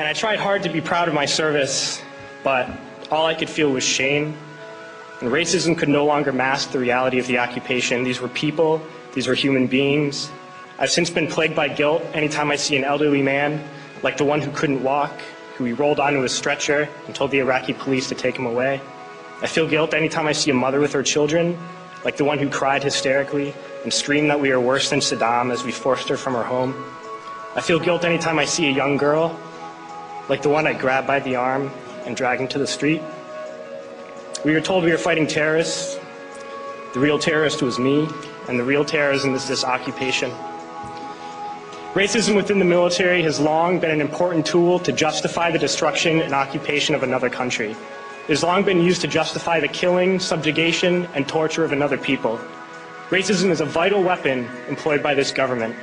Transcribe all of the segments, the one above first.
And I tried hard to be proud of my service, but all I could feel was shame. And racism could no longer mask the reality of the occupation. These were people, these were human beings. I've since been plagued by guilt anytime I see an elderly man, like the one who couldn't walk, who we rolled onto a stretcher and told the Iraqi police to take him away. I feel guilt anytime I see a mother with her children, like the one who cried hysterically and screamed that we are worse than Saddam as we forced her from her home. I feel guilt anytime I see a young girl, like the one I grabbed by the arm and dragged into the street. We were told we were fighting terrorists. The real terrorist was me, and the real terrorism is this occupation. Racism within the military has long been an important tool to justify the destruction and occupation of another country. It has long been used to justify the killing, subjugation, and torture of another people. Racism is a vital weapon employed by this government.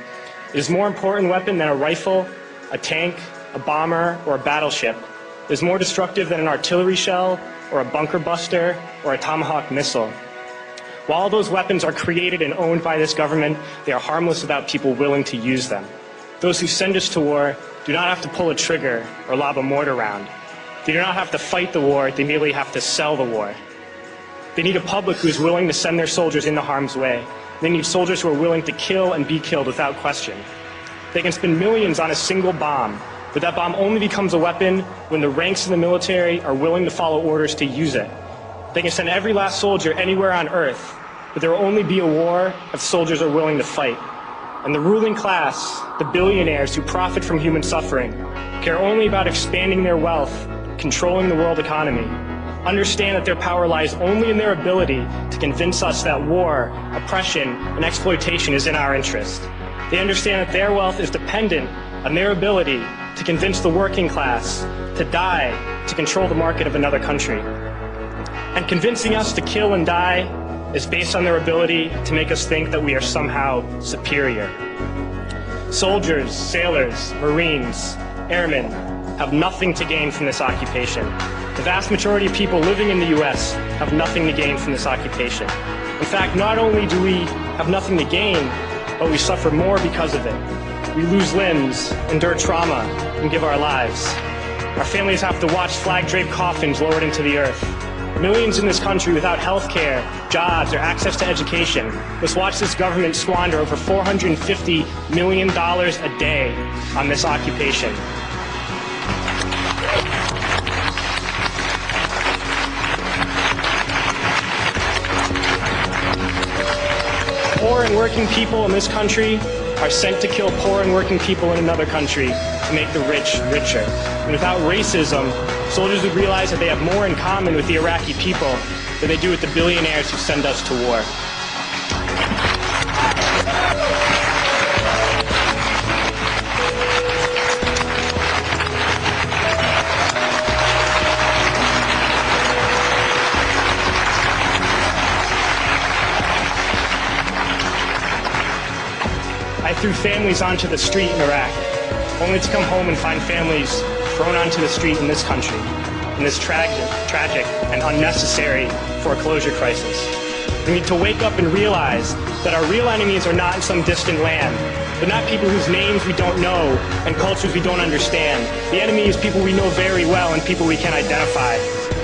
It is a more important weapon than a rifle, a tank, a bomber, or a battleship. It is more destructive than an artillery shell, or a bunker buster, or a Tomahawk missile. While all those weapons are created and owned by this government, they are harmless without people willing to use them. Those who send us to war do not have to pull a trigger or lob a mortar round. They do not have to fight the war, they merely have to sell the war. They need a public who is willing to send their soldiers into harm's way. They need soldiers who are willing to kill and be killed without question. They can spend millions on a single bomb, but that bomb only becomes a weapon when the ranks of the military are willing to follow orders to use it. They can send every last soldier anywhere on earth, but there will only be a war if soldiers are willing to fight. And the ruling class, the billionaires who profit from human suffering, care only about expanding their wealth, controlling the world economy. Understand that their power lies only in their ability to convince us that war, oppression, and exploitation is in our interest. They understand that their wealth is dependent on their ability to convince the working class to die to control the market of another country. And convincing us to kill and die is based on their ability to make us think that we are somehow superior. Soldiers, sailors, Marines, airmen have nothing to gain from this occupation. The vast majority of people living in the U.S. have nothing to gain from this occupation. In fact, not only do we have nothing to gain, but we suffer more because of it. We lose limbs, endure trauma, and give our lives. Our families have to watch flag-draped coffins lowered into the earth. Millions in this country without health care, jobs, or access to education must watch this government squander over $450 million a day on this occupation. Poor and working people in this country are sent to kill poor and working people in another country to make the rich richer. And without racism, soldiers would realize that they have more in common with the Iraqi people than they do with the billionaires who send us to war. I threw families onto the street in Iraq, only to come home and find families thrown onto the street in this country, in this tragic and unnecessary foreclosure crisis. We need to wake up and realize that our real enemies are not in some distant land. They're not people whose names we don't know and cultures we don't understand. The enemy is people we know very well and people we can identify.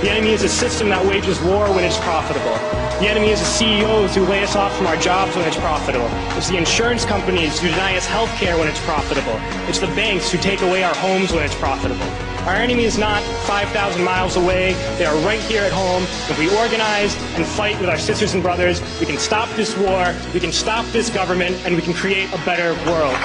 The enemy is a system that wages war when it's profitable. The enemy is the CEOs who lay us off from our jobs when it's profitable. It's the insurance companies who deny us health care when it's profitable. It's the banks who take away our homes when it's profitable. Our enemy is not 5,000 miles away. They are right here at home. If we organize and fight with our sisters and brothers, we can stop this war, we can stop this government, and we can create a better world.